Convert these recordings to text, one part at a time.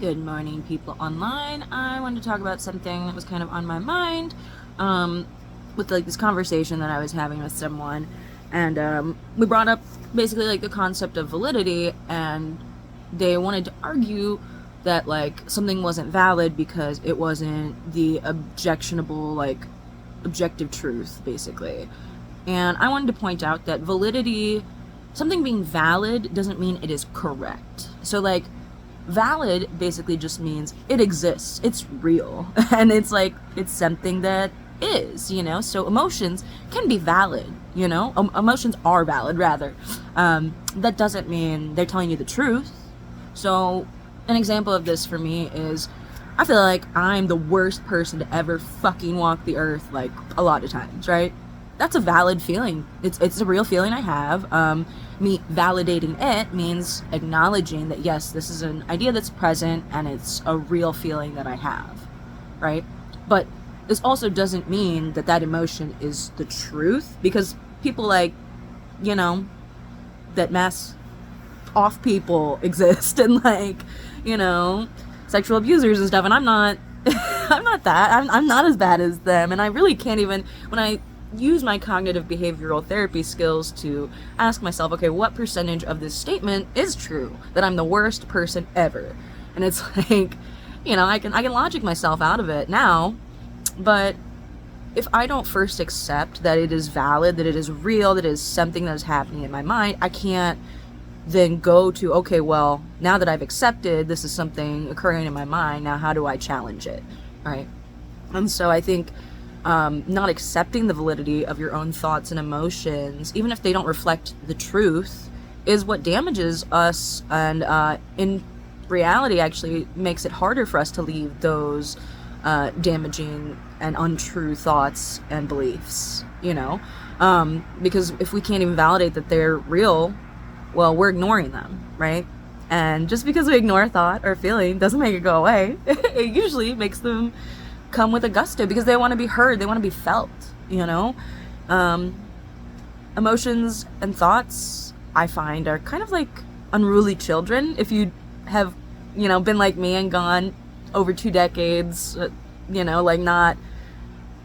Good morning, people online. I wanted to talk about something that was kind of on my mind with this conversation that I was having with someone, and we brought up basically the concept of validity, and they wanted to argue that something wasn't valid because it wasn't the objectionable objective truth, basically. And I wanted to point out that validity, something being valid doesn't mean it is correct. So valid basically just means it exists, it's real, and it's something that is, so emotions can be valid, emotions are valid, rather. That doesn't mean they're telling you the truth. So an example of this for me is, I feel like I'm the worst person to ever fucking walk the earth, a lot of times, right? That's a valid feeling. It's a real feeling I have. Me validating it means acknowledging that, yes, this is an idea that's present and it's a real feeling that I have, right? But this also doesn't mean that that emotion is the truth, because people that mess off people exist, and sexual abusers and stuff, and I'm not I'm not that. I'm not as bad as them, and I really can't even, when I use my cognitive behavioral therapy skills to ask myself, okay, what percentage of this statement is true, that I'm the worst person ever? And it's I can logic myself out of it now, but if I don't first accept that it is valid, that it is real, that it is something that is happening in my mind, I can't then go to, okay, well, now that I've accepted this is something occurring in my mind, now how do I challenge it, right? And so I think not accepting the validity of your own thoughts and emotions, even if they don't reflect the truth, is what damages us, and in reality actually makes it harder for us to leave those damaging and untrue thoughts and beliefs, because if we can't even validate that they're real, well, we're ignoring them, right? And just because we ignore a thought or feeling doesn't make it go away. It usually makes them come with a gusto, because they want to be heard, they want to be felt, emotions and thoughts, I find, are kind of like unruly children. If you have been like me and gone over 2 decades not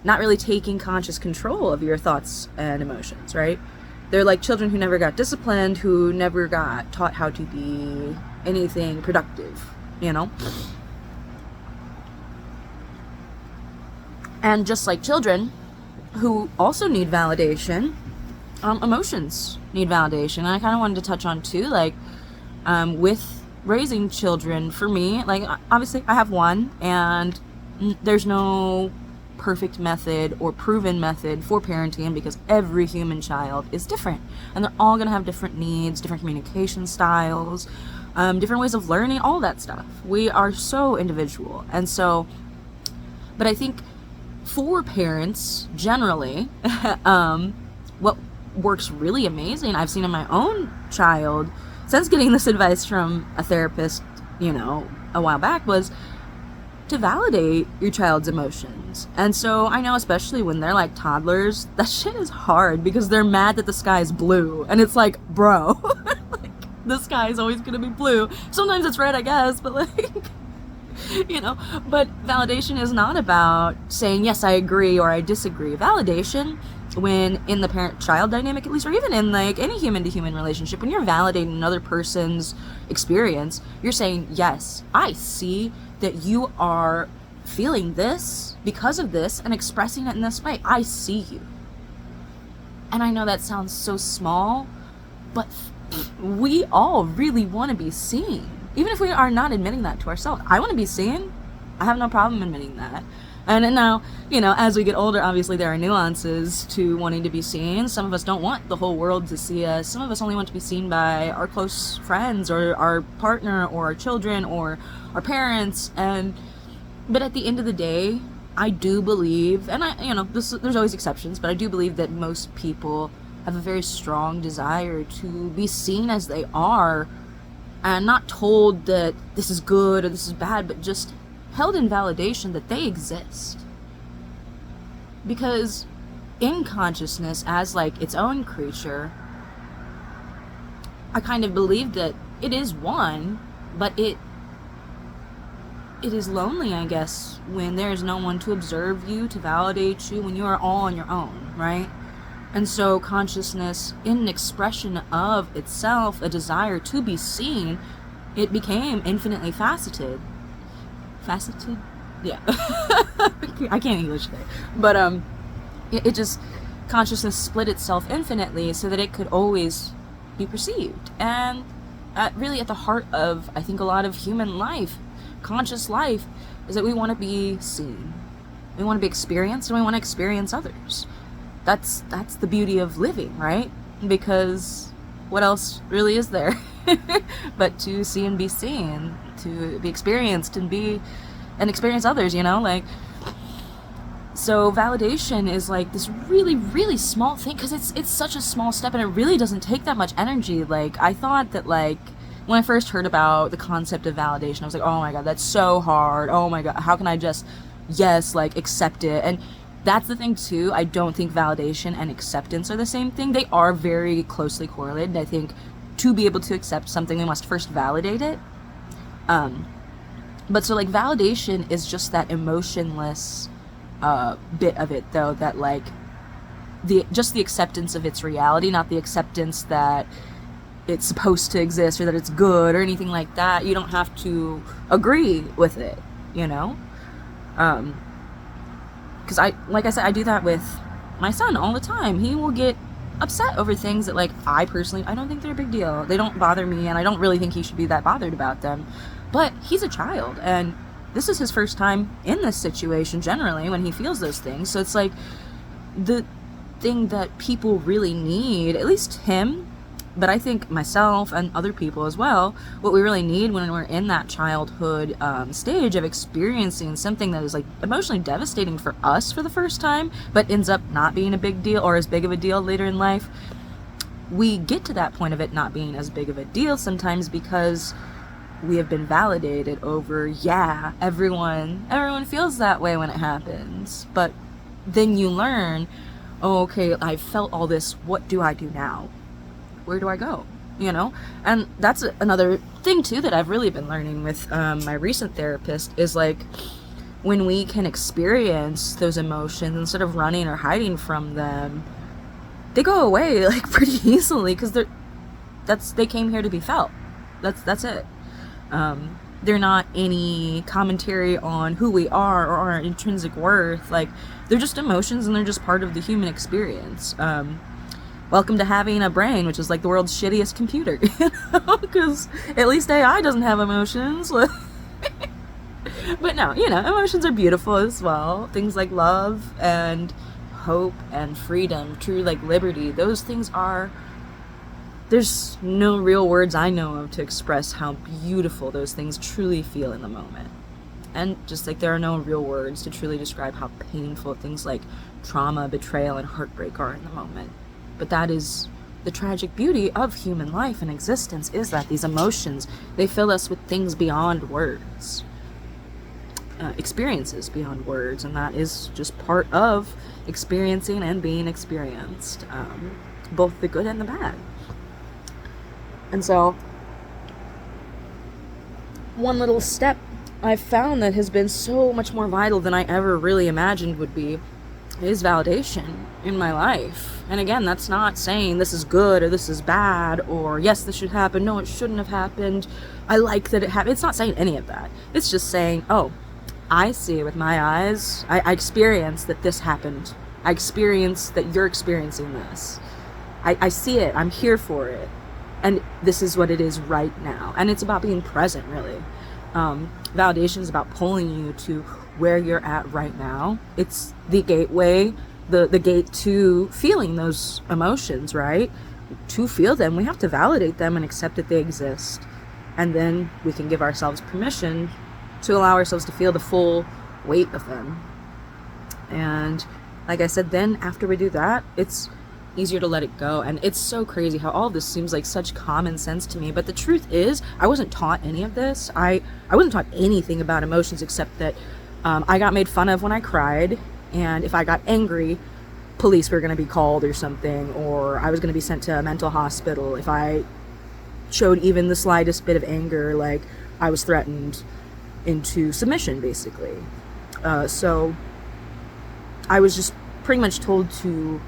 really taking conscious control of your thoughts and emotions, right? They're like children who never got disciplined, who never got taught how to be anything productive, And just like children who also need validation, emotions need validation. And I kind of wanted to touch on too, with raising children, for me, obviously I have one, and there's no perfect method or proven method for parenting, because every human child is different, and they're all going to have different needs, different communication styles, different ways of learning, all that stuff. We are so individual. And so, but I think for parents generally, what works really amazing, I've seen in my own child since getting this advice from a therapist a while back, was to validate your child's emotions. And so I know, especially when they're toddlers, that shit is hard, because they're mad that the sky is blue, and it's bro, the sky is always gonna be blue. Sometimes it's red, I guess, but but validation is not about saying, yes, I agree or I disagree. Validation, when in the parent-child dynamic, at least, or even in any human-to-human relationship, when you're validating another person's experience, you're saying, yes, I see that you are feeling this because of this and expressing it in this way. I see you. And I know that sounds so small, but we all really want to be seen. Even if we are not admitting that to ourselves. I want to be seen. I have no problem admitting that. And now, as we get older, obviously there are nuances to wanting to be seen. Some of us don't want the whole world to see us. Some of us only want to be seen by our close friends, or our partner, or our children, or our parents. But at the end of the day, I do believe, and there's always exceptions, but I do believe that most people have a very strong desire to be seen as they are, and not told that this is good or this is bad, but just held in validation that they exist. Because in consciousness, as its own creature, I kind of believe that it is one, but it it is lonely, I guess, when there's no one to observe you, to validate you, when you are all on your own, right? And so consciousness, in an expression of itself, a desire to be seen, it became infinitely faceted. Faceted? Yeah. I can't English today. But it just, consciousness split itself infinitely so that it could always be perceived. And really at the heart of, I think, a lot of human life, conscious life, is that we want to be seen. We want to be experienced, and we want to experience others. That's the beauty of living, right? Because what else really is there but to see and be seen, to be experienced and experience others, you know? Like, so validation is like this really, really small thing, because it's such a small step, and it really doesn't take that much energy. Like, I thought that, like, when I first heard about the concept of validation, I was like, oh my god, that's so hard. Oh my god, how can I just, yes, like, accept it? And that's the thing too. I don't think validation and acceptance are the same thing. They are very closely correlated. I think to be able to accept something, we must first validate it. But so, like, validation is just that emotionless bit of it, though, that, like, just the acceptance of its reality, not the acceptance that it's supposed to exist or that it's good or anything like that. You don't have to agree with it, you know? Because like I said, I do that with my son all the time. He will get upset over things that, like, I don't think they're a big deal. They don't bother me, and I don't really think he should be that bothered about them. But he's a child, and this is his first time in this situation generally when he feels those things. So it's like the thing that people really need, at least him, but I think myself and other people as well, what we really need when we're in that childhood stage of experiencing something that is, like, emotionally devastating for us for the first time, but ends up not being a big deal or as big of a deal later in life. We get to that point of it not being as big of a deal sometimes because we have been validated over, yeah, everyone feels that way when it happens. But then you learn, oh, okay, I felt all this, what do I do now? Where do I go? You know? And that's another thing too that I've really been learning with my recent therapist, is, like, when we can experience those emotions instead of running or hiding from them, they go away, like, pretty easily, because they came here to be felt. That's it. They're not any commentary on who we are or our intrinsic worth. Like, they're just emotions, and they're just part of the human experience. Welcome to having a brain, which is, like, the world's shittiest computer, you know, because at least AI doesn't have emotions. But no, you know, emotions are beautiful as well. Things like love and hope and freedom, true, like, liberty, those things are, there's no real words I know of to express how beautiful those things truly feel in the moment. And just like there are no real words to truly describe how painful things like trauma, betrayal, and heartbreak are in the moment. But that is the tragic beauty of human life and existence, is that these emotions, they fill us with things beyond words. Experiences beyond words, and that is just part of experiencing and being experienced. Both the good and the bad. And so, one little step I've found that has been so much more vital than I ever really imagined would be is validation in my life. And again, that's not saying this is good or this is bad or yes, this should happen, no, it shouldn't have happened, I like that it happened. It's not saying any of that. It's just saying, oh, I see with my eyes, I experience that this happened. I experience that you're experiencing this. I see it, I'm here for it. And this is what it is right now. And it's about being present, really. Validation is about pulling you to where you're at right now. It's the gateway, the gate to feeling those emotions, right? To feel them, we have to validate them and accept that they exist. And then we can give ourselves permission to allow ourselves to feel the full weight of them. And like I said, then after we do that, it's easier to let it go. And it's so crazy how all of this seems like such common sense to me, but the truth is I wasn't taught any of this. I wasn't taught anything about emotions except that I got made fun of when I cried, and if I got angry, police were going to be called or something, or I was going to be sent to a mental hospital. If I showed even the slightest bit of anger, like, I was threatened. into submission, basically. So I was just pretty much told to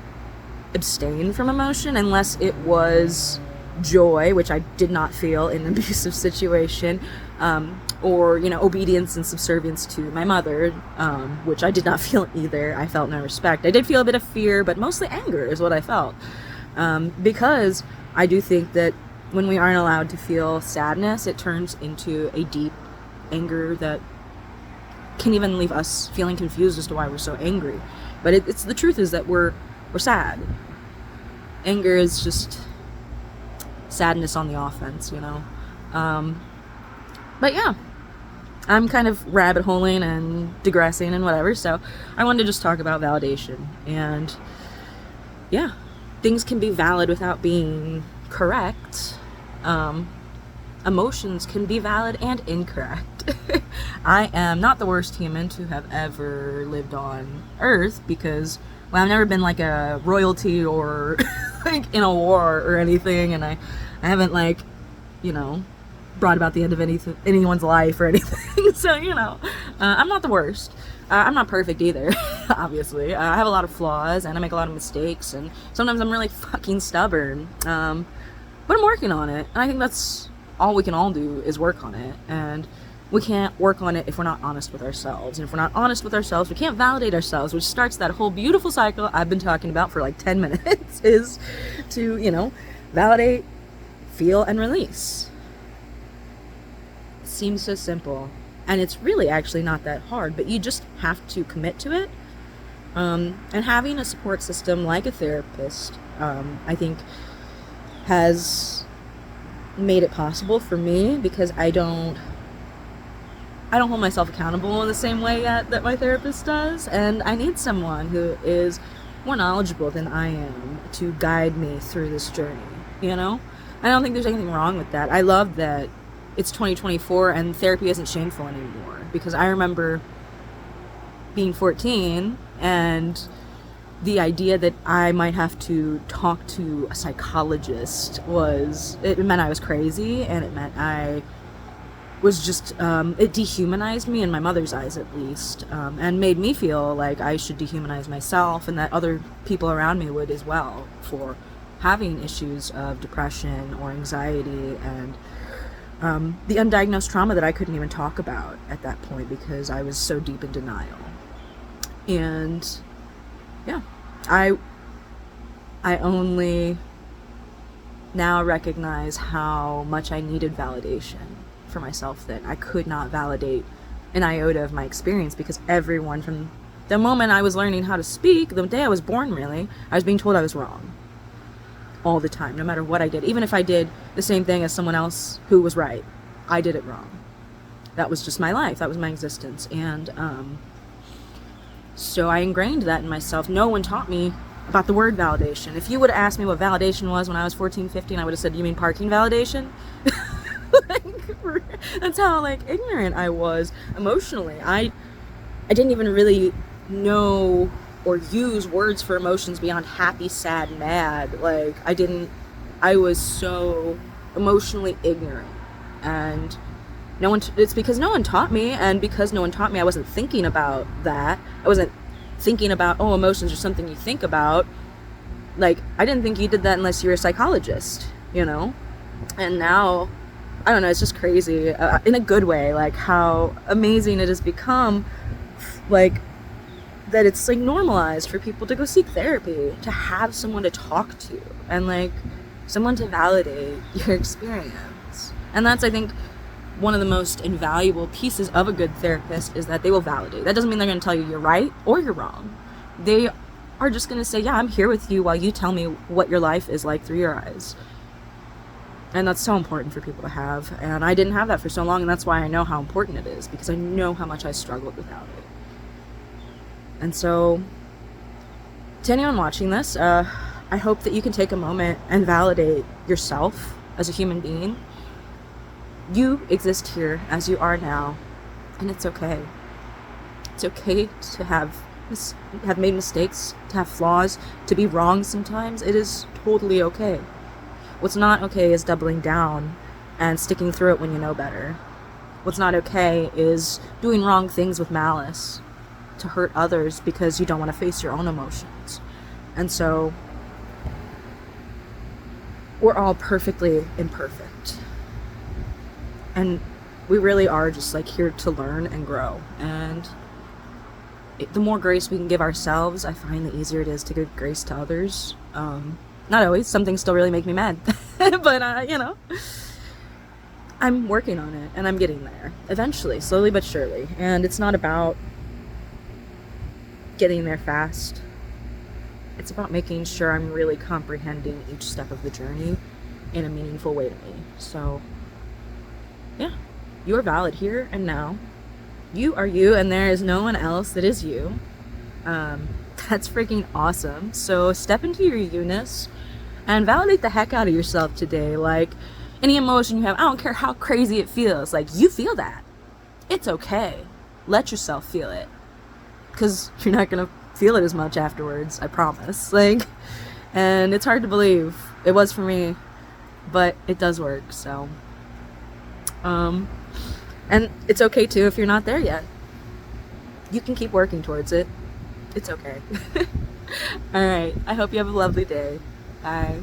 abstain from emotion unless it was joy, which I did not feel in an abusive situation, or, obedience and subservience to my mother, which I did not feel either. I felt no respect. I did feel a bit of fear, but mostly anger is what I felt, because I do think that when we aren't allowed to feel sadness, it turns into a deep anger that can even leave us feeling confused as to why we're so angry. But it's the truth is that we're sad. Anger is just sadness on the offense, But yeah, I'm kind of rabbit holing and digressing and whatever, so I wanted to just talk about validation. And yeah, things can be valid without being correct. Emotions can be valid and incorrect. I am not the worst human to have ever lived on Earth because, well, I've never been like a royalty or like in a war or anything, and I haven't brought about the end of anyone's life or anything. So, I'm not the worst. I'm not perfect either, obviously. I have a lot of flaws and I make a lot of mistakes, and sometimes I'm really fucking stubborn. But I'm working on it, and I think that's all we can all do is work on it. And we can't work on it if we're not honest with ourselves. And if we're not honest with ourselves, we can't validate ourselves, which starts that whole beautiful cycle I've been talking about for like 10 minutes, is to, validate, feel, and release. It seems so simple. And it's really actually not that hard, but you just have to commit to it. And having a support system like a therapist, I think, has made it possible for me, because I don't hold myself accountable in the same way yet that my therapist does, and I need someone who is more knowledgeable than I am to guide me through this journey, I don't think there's anything wrong with that. I love that it's 2024 and therapy isn't shameful anymore, because I remember being 14 and the idea that I might have to talk to a psychologist it meant I was crazy, and it meant I was just, it dehumanized me in my mother's eyes, at least, and made me feel like I should dehumanize myself, and that other people around me would as well, for having issues of depression or anxiety, and the undiagnosed trauma that I couldn't even talk about at that point because I was so deep in denial. And yeah, I only now recognize how much I needed validation for myself, that I could not validate an iota of my experience, because everyone, from the moment I was learning how to speak, the day I was born really, I was being told I was wrong all the time, no matter what I did. Even if I did the same thing as someone else who was right, I did it wrong. That was just my life, that was my existence. And so I ingrained that in myself. No one taught me about the word validation. If you would have asked me what validation was when I was 14, 15, I would have said, you mean parking validation? That's how ignorant I was emotionally. I didn't even really know or use words for emotions beyond happy, sad, mad. I was so emotionally ignorant, and it's because no one taught me, and because no one taught me, I wasn't thinking about that. I wasn't thinking about, emotions are something you think about. I didn't think you did that unless you were a psychologist, and now, I don't know, it's just crazy, in a good way, how amazing it has become, that it's normalized for people to go seek therapy, to have someone to talk to, and someone to validate your experience. And that's, I think, one of the most invaluable pieces of a good therapist, is that they will validate. That doesn't mean they're going to tell you you're right or you're wrong. They are just going to say, yeah, I'm here with you while you tell me what your life is like through your eyes. And that's so important for people to have. And I didn't have that for so long, and that's why I know how important it is, because I know how much I struggled without it. And so, to anyone watching this, I hope that you can take a moment and validate yourself as a human being. You exist here as you are now, and it's okay. It's okay to have made mistakes, to have flaws, to be wrong sometimes. It is totally okay. What's not okay is doubling down and sticking through it when you know better. What's not okay is doing wrong things with malice to hurt others because you don't want to face your own emotions. And so we're all perfectly imperfect. And we really are just like here to learn and grow. And the more grace we can give ourselves, I find the easier it is to give grace to others. Not always. Some things still really make me mad. But, you know, I'm working on it and I'm getting there eventually, slowly but surely. And it's not about getting there fast. It's about making sure I'm really comprehending each step of the journey in a meaningful way to me. So, yeah, you are valid here and now. You are you, and there is no one else that is you. That's freaking awesome. So step into your you-ness and validate the heck out of yourself today. Like, any emotion you have, I don't care how crazy it feels. Like, you feel that. It's okay. Let yourself feel it. Because you're not going to feel it as much afterwards, I promise. Like, and it's hard to believe. It was for me. But it does work, so. And it's okay too if you're not there yet. You can keep working towards it. It's okay. Alright, I hope you have a lovely day. Bye.